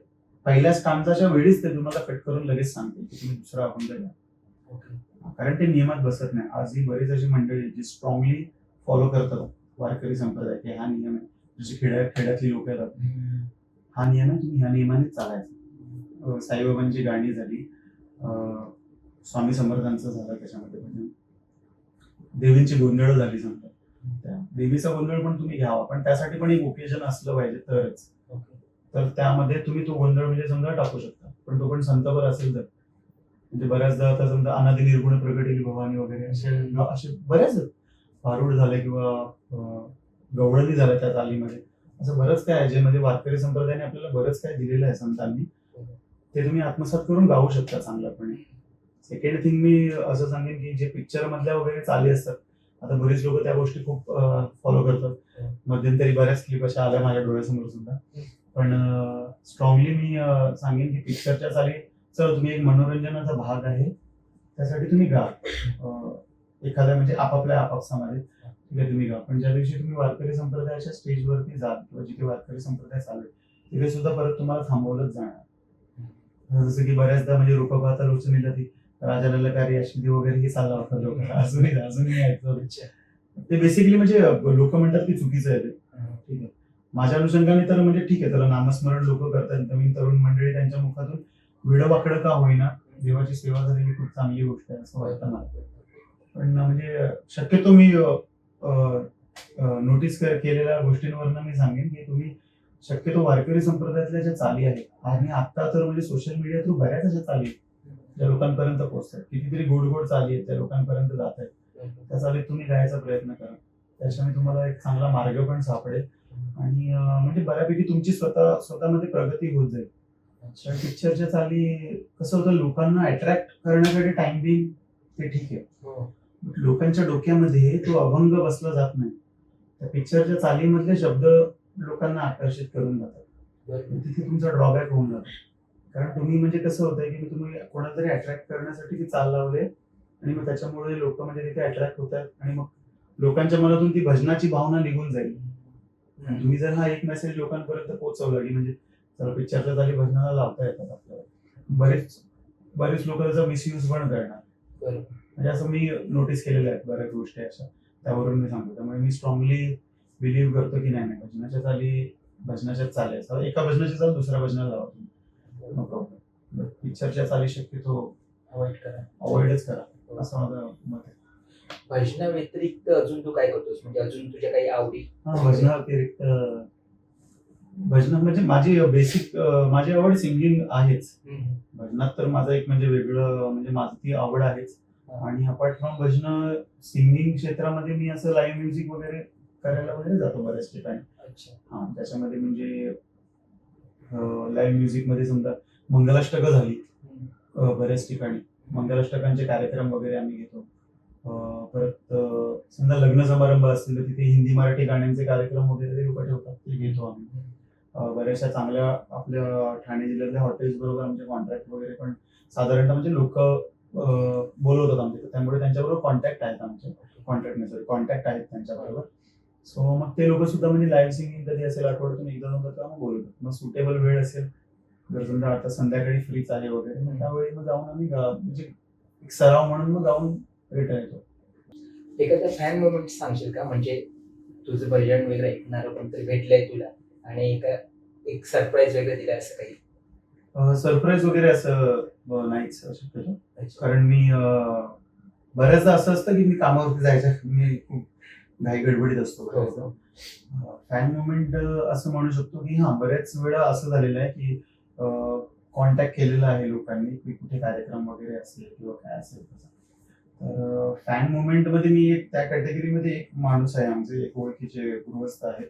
पहिल्या स्टांजाच्या वेळीच ते तुम्हाला कट करून लगेच सांगतील की तुम्ही दुसरा अभंग घ्या, कारण ते नियमात बसत नाही. आजही बरीच अशी मंडळी जी स्ट्रॉंगली फॉलो करतात वारकरी संप्रदाय की हा नियम आहे, जशी खेड्यातली लोक आहेत हा नियम आहे, तुम्ही ह्या नियमाने चालायचं. साईबाबांची गाणी झाली, स्वामी समर्थांचं झालं, त्याच्यामध्ये म्हणजे देवींची गोंधळ झाली समजा, त्या देवीचा गोंधळ पण तुम्ही घ्यावा, पण त्यासाठी पण एक ओकेजन असलं पाहिजे तरच. तर त्यामध्ये तुम्ही तो गोंधळ म्हणजे समजा टाकू शकता, पण तो पण संतपर असेल तर. म्हणजे बऱ्याचदा आता समजा अनादि निर्गुण प्रगटेली भवानी वगैरे असे बऱ्याच भारुड झाले किंवा गवळणी झालं त्या तालीमध्ये, असं बरंच काय आहे जे म्हणजे वारकरी संप्रदायाने आपल्याला बरंच काय दिलेलं आहे संतांनी, ते तुम्ही आत्मसात करून गाऊ शकता चांगल्यापणे. सेकंड थिंग मी असं सांगेन की जे पिक्चर मधल्या वगैरे चाली असतात, आता बरीच लोक त्या गोष्टी खूप फॉलो करतात. मध्यंतरी बऱ्याच क्लिप अशा आल्या माझ्या डोळ्यासमोर सुद्धा. पण स्ट्रॉंगली मी सांगेन की पिक्चरच्या चाली चल तुम्ही एक मनोरंजनाचा भाग आहे, त्यासाठी तुम्ही गा एखाद्या म्हणजे आपापल्या आपापसामध्ये, ठीक आहे, तुम्ही गा. पण ज्या दिवशी तुम्ही वारकरी संप्रदायाच्या स्टेजवरती जाल किंवा जिथे वारकरी संप्रदाय चालू आहे तिथे सुद्धा परत तुम्हाला थांबवलंच जाणार. जसं की बऱ्याचदा म्हणजे रूप पाहता लोचनीला ती राजा ललकारी अश्विनी वगैरे हे चालला होता लोक अजूनही ऐकतो. ते बेसिकली म्हणजे लोक म्हणतात की चुकीचं आहे ते. ठीक आहे. माझ्या अनुषंगाने तर म्हणजे ठीक आहे, त्याला नामस्मरण लोक करतात, नवीन तरुण मंडळी त्यांच्या मुखातून वेडं वाकडं का होईना देवाची सेवा झालेली खूप चांगली गोष्ट आहे असं वाटतं मला. पण म्हणजे शक्यतो मी नोटीस केलेल्या गोष्टींवरनं मी सांगेन की तुम्ही शक्यतो वारकरी संप्रदायातल्या ज्या चाली आहेत, आणि आता तर म्हणजे सोशल मीडिया थ्रू बऱ्याच अशा चाली आहेत ज्या लोकांपर्यंत पोहोचतात, कितीतरी गोड गोड चाली आहेत त्या लोकांपर्यंत जात आहेत, त्या चालीत तुम्ही गायचा प्रयत्न करा. त्याच्यामुळे तुम्हाला एक चांगला मार्ग पण सापडेल आणि म्हणजे बऱ्यापैकी तुमची स्वतःमध्ये प्रगती होत जाईल. तर पिक्चरच्या चाली कसं होतं, लोकांना अट्रॅक्ट करण्यासाठी टाइम बिंग ते ठीक आहे,
हो.
लोकांच्या डोक्यामध्ये तो अभंग बसला जात नाही. त्या पिक्चरच्या चालीमधले शब्द लोकांना आकर्षित करून जातात.
बरोबर.
तिथे तुमचा ड्रॉबॅक होऊन जातो. कारण तुम्ही म्हणजे कसं होतंय की तुम्ही कोणाला तरी अट्रॅक्ट करण्यासाठी ती चाल लावले आणि मग त्याच्यामुळे लोक म्हणजे तिथे अट्रॅक्ट होतात आणि मग लोकांच्या मनातून ती भजनाची भावना निघून जाईल. तुम्ही जर हा एक मेसेज लोकांपर्यंत पोहोचवला की म्हणजे चला पिक्चरच्या चाली भजनाला लावता येतात आपल्याला, बरेच लोक त्याचा मिसयूज पण करणार.
बरोबर.
म्हणजे असं मी नोटीस केलेलं आहे बऱ्याच गोष्टी अशा, त्यावरून मी सांगतो. त्यामुळे मी स्ट्रॉंगली बिलीव्ह करतो की नाही भजनाच्या चाली भजनाच्याच चाली असतात. एका भजनाची चाल दुसऱ्या भजनाला लावा तुम्ही, नो प्रॉब्लेम. पिक्चरच्या चाली शक्यतो अवॉइडच करा असं माझं मत आहे.
भजना व्यतिरिक्त अजून तू काय करतोस, म्हणजे अजून तुझ्या काही आवडी?
भजना व्यतिरिक्त भजन म्हणजे माझी बेसिक माझी आवड सिंगिंग आहेच. भजनात तर माझं एक म्हणजे वेगळं म्हणजे माझी ती आवड आहेच. आणि अपार्ट फ्रॉम भजन सिंगिंग क्षेत्रामध्ये मी असं लाईव्ह म्युझिक वगैरे करायला वगैरे जातो बऱ्याच ठिकाणी. हा, त्याच्यामध्ये म्हणजे लाईव्ह म्युझिक मध्ये समजा मंगलाष्टकं झाली बऱ्याच ठिकाणी, मंगलाष्टकांचे कार्यक्रम वगैरे आम्ही घेतो. परत समजा लग्न समारंभ असतील तर तिथे हिंदी मराठी गाण्यांचे कार्यक्रम वगैरे लोक ठेवतात, ते घेतो आम्ही. बऱ्याचशा चांगल्या आपल्या ठाणे जिल्ह्यातल्या हॉटेल्स बरोबर आमचे कॉन्ट्रॅक्ट वगैरे पण साधारणतः म्हणजे लोक बोलवतात आमचे, त्यामुळे त्यांच्याबरोबर कॉन्टॅक्ट आहेत आमचे, कॉन्टॅक्ट आहेत त्यांच्याबरोबर. सो मग ते लोक सुद्धा म्हणजे लाईव्ह सिंगिंग कधी असेल आठवड्यातून एकदा दोनदा तर मग बोलवतात. मग सुटेबल वेळ असेल जर समजा आता संध्याकाळी फ्रीच आहे वगैरे, मग त्यावेळी मग जाऊन आम्ही म्हणजे एक सराव म्हणून मग जाऊन रिटर्न येतो.
एखादा फॅन मोमेंट सांगशील का, म्हणजे तुझं भजन वगैरे ऐकणारं कोणतरी भेटलंय तुला आणि एक सरप्राईज वगैरे दिलं असं काही?
सरप्राईज वगैरे असं नाहीच शक्यतो, कारण मी बऱ्याचदा असं असतं की मी कामावरती जायच्या मी खूप घाई गडबडीत असतो बऱ्याचदा. फॅन मुवमेंट असं म्हणू शकतो की हा बऱ्याच वेळा असं झालेलं आहे की कॉन्टॅक्ट केलेला आहे लोकांनी की कुठे कार्यक्रम वगैरे असेल किंवा काय असेल तसं. तर फॅन मुवमेंट मध्ये मी एक त्या कॅटेगरीमध्ये एक माणूस आहे, आमचे एक ओळखीचे गृहस्थ आहेत,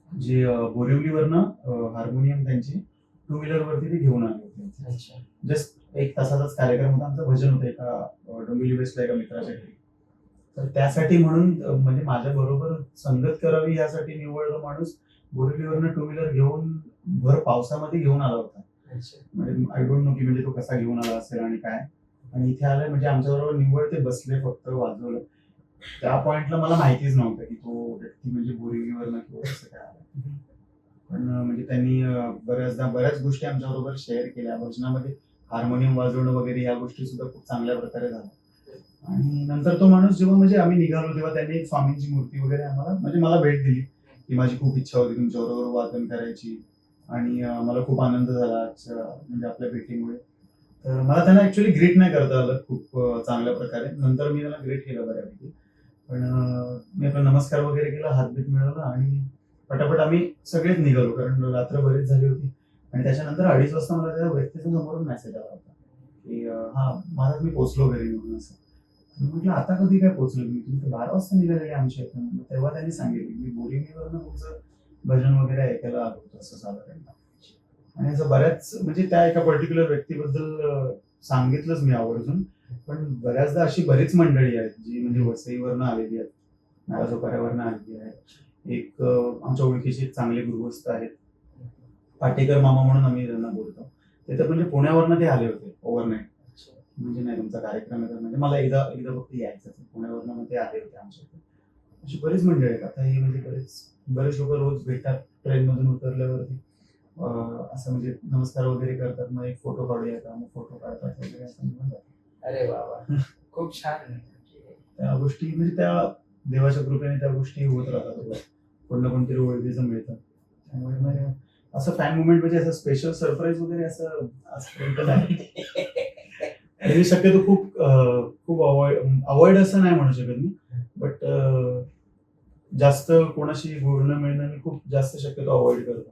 जे बोरिवलीवरनं हार्मोनियम त्यांची टू व्हीलर वरती ते घेऊन आले होते. जस्ट एक तासाचाच कार्यक्रम होता, आमचं भजन होतं एका डोंबिवली वेस्टला एका मित्राच्या घरी. तर त्यासाठी म्हणून म्हणजे माझ्या बरोबर संगत करावी यासाठी निवडला माणूस बोरिवलीवरनं टू व्हीलर घेऊन भर पावसामध्ये घेऊन आला होता. म्हणजे आय डोंट नो की म्हणजे तो कसा घेऊन आला असेल आणि काय, आणि इथे आलाय म्हणजे आमच्याबरोबर निवड ते बसले, फक्त वाजवलं. त्या पॉइंटला मला माहितीच नव्हतं की तो व्यक्ती म्हणजे बोरिवलीवरनं किंवा कसं काय आला. पण म्हणजे त्यांनी बऱ्याच गोष्टी आमच्याबरोबर शेअर केल्या. भजनामध्ये हार्मोनियम वाजवणं वगैरे या गोष्टी सुद्धा खूप चांगल्या प्रकारे झाल्या. आणि नंतर तो माणूस जेव्हा म्हणजे आम्ही निघालो तेव्हा त्यांनी एक स्वामींची मूर्ती वगैरे आम्हाला म्हणजे मला भेट दिली की माझी खूप इच्छा होती तुमच्याबरोबर वादन करायची आणि मला खूप आनंद झाला म्हणजे आपल्या भेटीमुळे. तर मला त्यांना ऍक्च्युली ग्रीट नाही करता आलं खूप चांगल्या प्रकारे. नंतर मी त्यांना ग्रीट केलं बऱ्यापैकी, पण मी आपला नमस्कार वगैरे केला, हातबीत मिळवला आणि पटापट आम्ही सगळेच निघालो, कारण रात्र बरीच झाली होती. आणि त्याच्यानंतर 2:30 वाजता मला त्या व्यक्तीचा समोरून मेसेज आला होता की हा महाराज मी पोहोचलो घरी म्हणून. असं म्हटलं आता कधी काय पोहोचलो तुम्ही तर 12 वाजता निघालेले आमच्या इथून. तेव्हा त्यांनी सांगितलं मी बोरिवलीवरनं तुमचं भजन वगैरे ऐकायला आलो होतो असं साधारण. आणि असं बऱ्याच म्हणजे त्या एका पर्टिक्युलर व्यक्तीबद्दल सांगितलंच मी आवर्जून, पण बऱ्याचदा अशी बरीच मंडळी आहेत जी म्हणजे वसईवरनं आलेली आहेत, नागाचोपाऱ्यावरनं आलेली आहेत. एक आमच्या ओळखीचे चांगले गृहस्थ आहेत, पाटेकर मामा म्हणून आम्ही त्यांना बोलतो. ते तर म्हणजे पुण्यावरनं ते आले होते ओव्हरनाईट. म्हणजे नाही तुमचा कार्यक्रम आहे म्हणजे मला एकदा फक्त यायचं, पुण्यावरनं मग ते आले होते आमच्या इथे. अशी बरीच मंडळी आहेत. आता हे म्हणजे बरेच लोक रोज भेटतात ट्रेन मधून उतरल्यावरती, असं म्हणजे नमस्कार वगैरे करतात, मग एक फोटो काढूया का, मग फोटो काढतात वगैरे असं म्हणतात.
अरे वा, खूप छान.
त्या गोष्टी म्हणजे त्या देवाच्या कृपेने त्या गोष्टी होत राहतात, कोण ना कोणतरी ओळखीचं मिळतं. त्यामुळे मग असं फॅन मुवमेंट म्हणजे असं स्पेशल सरप्राईज वगैरे असं आजपर्यंत नाही. शक्यतो खूप अवॉइड असं नाही म्हणू शकत मी, बट जास्त कोणाशी बोलणं मिळणं मी खूप जास्त शक्यतो अवॉइड करतो.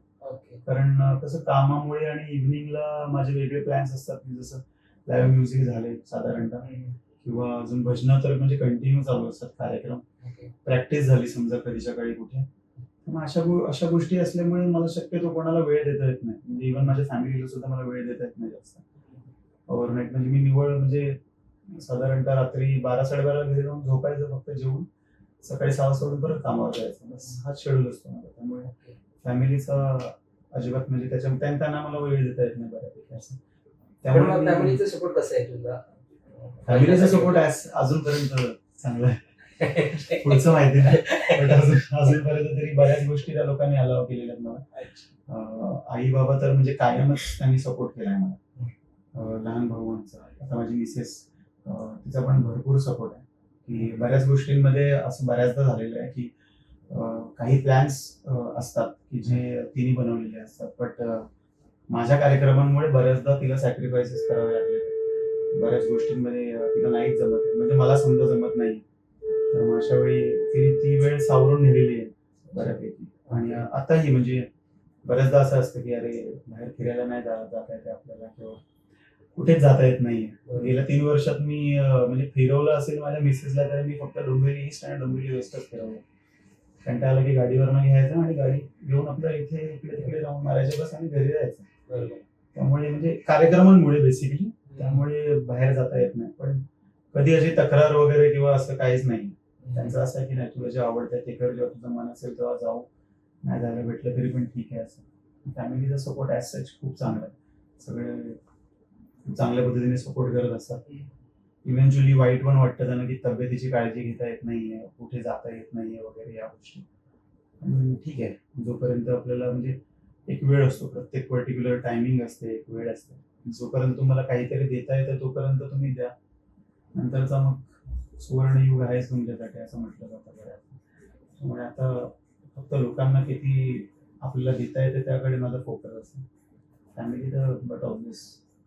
कारण कसं कामामुळे आणि इव्हिनिंगला माझे वेगळे प्लॅन्स असतात, जसं लाईव्ह म्युझिक झाले साधारणतः, किंवा अजून भजनं तर म्हणजे कंटिन्यू चालू असतात कार्यक्रम. प्रॅक्टिस झाली समजा कधीच्या काळी कुठे, मग अशा गोष्टी असल्यामुळे मला शक्यतो कोणाला वेळ देता येत नाही. म्हणजे इव्हन माझ्या फॅमिलीला सुद्धा मला वेळ देता येत नाही जास्त. ओव्हरनाईट म्हणजे मी निव्वळ म्हणजे साधारणतः रात्री 12-12:30 घरी जाऊन झोपायचं, फक्त जेवून सकाळी 6 वाजता उठून परत कामावर जायचं. बस हाच शेड्यूल असतो माझा. त्यामुळे फॅमिलीचा अजिबात म्हणजे त्यांना मला वेळ देता येत नाही बऱ्यापैकी असं. त्यामुळे
फॅमिलीचा सपोर्ट कसा आहे तुझा?
फॅमिलीचा सपोर्ट अजूनपर्यंत चांगला आहे. पुढचं माहिती नाही, पण अजूनपर्यंत तरी बऱ्याच गोष्टी त्या लोकांनी अलाव केलेल्या आहेत मला. आई बाबा तर म्हणजे कायमच त्यांनी सपोर्ट केलाय मला. लहान भाऊंचा, आता माझी मिसेस, तिचा पण भरपूर सपोर्ट आहे. की बऱ्याच गोष्टींमध्ये असं बऱ्याचदा झालेलं आहे की काही प्लॅन्स असतात की जे तिने बनवलेले असतात, बट माझ्या कार्यक्रमांमुळे बऱ्याचदा तिला सॅक्रिफायसेस करावे लागले. बऱ्याच गोष्टींमध्ये तिला नाहीच जमत आहे, म्हणजे मला समजा जमत नाही. तर मग अशा वेळी तिने ती वेळ सावरून नेलेली आहे बऱ्यापैकी. आणि आताही म्हणजे बऱ्याचदा असं असतं की अरे बाहेर फिरायला नाही जाता येते आपल्याला, किंवा कुठेच जाता येत नाहीये. गेल्या 3 वर्षात मी म्हणजे फिरवलं असेल माझ्या मिसेसला तर मी फक्त डोंबिवली ईस्ट आणि डोंबिवली वेस्टच फिरवलं. कंटाळा आला की गाडीवरनं घ्यायचं आणि गाडी घेऊन आपलं इथे इकडे तिकडे राऊंड मारायचे बस आणि घरी जायचं. त्यामुळे म्हणजे कार्यक्रमांमुळे बेसिकली त्यामुळे बाहेर जाता येत नाही. पण कधी अशी तक्रार वगैरे किंवा असं काहीच नाही. त्यांचं असं आहे की नाही, तुला जे आवडतं ते कर, जेव्हा तुझं मन असेल तेव्हा जाऊ, नाही जायला भेटलं तरी पण ठीक आहे. असं फॅमिलीचा सपोर्ट ॲज सच खूप चांगला आहे. सगळे खूप चांगल्या पद्धतीने सपोर्ट करत असतात. इव्हेंच्युअली वाईट पण वाटतं त्यांना की तब्येतीची काळजी घेता येत नाहीये, कुठे जाता येत नाहीये वगैरे या गोष्टी. ठीक आहे, जोपर्यंत आपल्याला म्हणजे एक वेळ असतो, प्रत्येक पर्टिक्युलर टायमिंग असते, एक वेळ असते. जोपर्यंत तुम्हाला काहीतरी देता येतं तोपर्यंत तुम्ही द्या. नंतरचा मग सुवर्णयुग आहेच तुमच्यासाठी असं म्हटलं जातं बऱ्याच. त्यामुळे आता फक्त लोकांना किती आपल्याला देता येते त्याकडे माझा फोकस असतो. फॅमिली तर बट ऑब्विस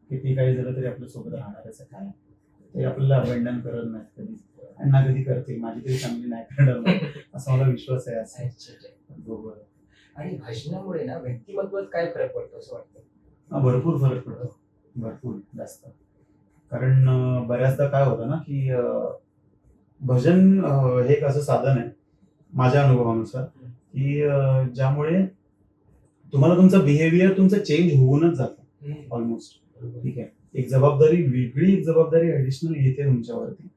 किती काही झालं तरी आपल्या सोबत राहणारच आहे. काय ते आपल्याला अबंडन करत नाहीत कधी, आणि ना कधी करतील. माझी तरी फॅमिली नाही करणार असा मला विश्वास आहे. असं बरोबर.
आणि भजनामुळे ना व्यक्तिमत्वात काय फरक पडतो असं वाटतं?
भरपूर फरक पडतो, भरपूर जास्त. कारण बऱ्याचदा काय होतं ना की भजन हे एक असं साधन आहे माझ्या अनुभवानुसार की ज्यामुळे तुम्हाला तुमचं बिहेवियर तुमचं चेंज होऊनच जातं ऑलमोस्ट. ठीक आहे, एक जबाबदारी, वेगळी एक जबाबदारी ऍडिशनल येते तुमच्यावरती.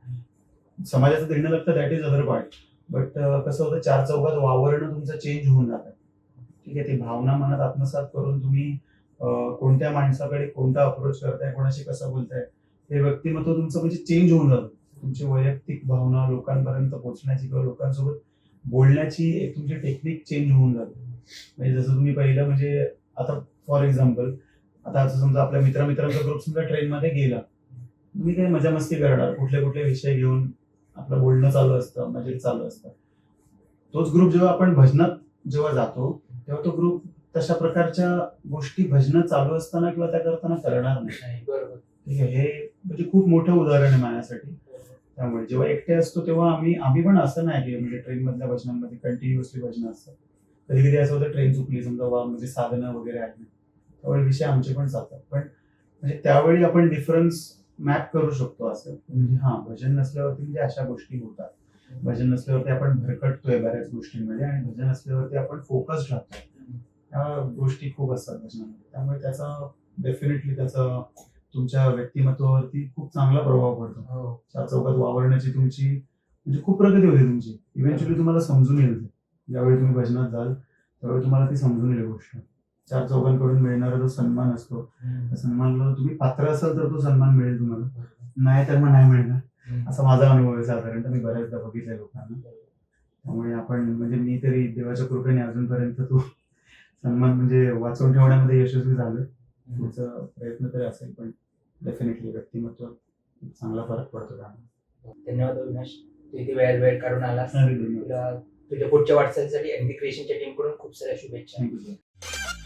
समाजाचं देणं लागतं, that is other part. But कसं होतं, 4 चौघात वावरणं तुमचं चेंज होऊन जातं. ठीक आहे, ती भावना मनात आत्मसात करून तुम्ही कोणत्या माणसाकडे कोणता अप्रोच करताय, कोणाशी कसं बोलताय, हे व्यक्तिमत्व तुमचं म्हणजे चेंज होऊन जातं. तुमची वैयक्तिक भावना लोकांपर्यंत पोहोचण्याची किंवा लोकांसोबत बोलण्याची एक तुमची टेक्निक चेंज होऊन जाते. म्हणजे जसं तुम्ही पहिलं म्हणजे आता फॉर एक्झाम्पल, आता असं समजा आपल्या मित्रांचा ग्रुप समजा ट्रेनमध्ये गेला, तुम्ही काही मजा मस्ती करणार, कुठले विषय घेऊन आपलं बोलणं चालू असतं, मजेत चालू असतं. तोच ग्रुप जेव्हा आपण भजनात जेव्हा जातो तेव्हा तो ग्रुप तशा प्रकारच्या गोष्टी भजनं चालू असताना किंवा त्या करताना करणार नाही.
बरोबर.
ठीक आहे, हे म्हणजे खूप मोठं उदाहरण आहे माझ्यासाठी. त्यामुळे जेव्हा एकटे असतो तेव्हा आम्ही पण असं नाही की म्हणजे ट्रेन मधल्या भजनांमध्ये कंटिन्युअसली भजनं असतात. कधी कधी असं होतं ट्रेन चुकली समजा, म्हणजे साधनं वगैरे आहेत, त्यावेळी विषय आमचे पण चालतात. पण म्हणजे त्यावेळी आपण डिफरन्स मॅप करू शकतो असं. म्हणजे भजन नसल्यावरती म्हणजे अशा गोष्टी होतात. भजन नसल्यावरती आपण भरकटतोय बऱ्याच गोष्टींमध्ये, आणि भजन असल्यावरती आपण फोकस्ड राहतो. ह्या गोष्टी खूप असतात भजनामध्ये. त्यामुळे त्याचा डेफिनेटली त्याचा तुमच्या व्यक्तिमत्वावरती खूप चांगला प्रभाव पडतो. 4 चौकात वावरण्याची तुमची म्हणजे खूप प्रगती होते तुमची. इव्हेंच्युअली तुम्हाला समजून येईल. ज्यावेळी तुम्ही भजनात जाल त्यावेळी तुम्हाला ती समजून येईल गोष्ट. 4 चौघांकडून मिळणारा जो सन्मान असतो, त्या सन्मानाला तुम्ही पात्र असाल तर तो सन्मान मिळेल तुम्हाला, नाही तर मग नाही मिळणार. असा माझा अनुभव आहे साधारणतः. मी बऱ्याचदा बघितलंय लोकांना. त्यामुळे आपण म्हणजे मी तरी देवाच्या कृपेने अजूनपर्यंत तो सन्मान म्हणजे वाचवून ठेवण्यामध्ये यशस्वी झालोय. पुढचा प्रयत्न तरी असेल, पण डेफिनेटली व्यक्तिमत्व चांगला फरक पडतो त्यामुळे.
धन्यवाद अविनाश, तू इथे वेळ काढून आलास. तुला तुझ्या पुढच्या वाटचालीसाठी एमडी क्रिएशनच्या टीमकडून खूप साऱ्या शुभेच्छा.
Thank you sir.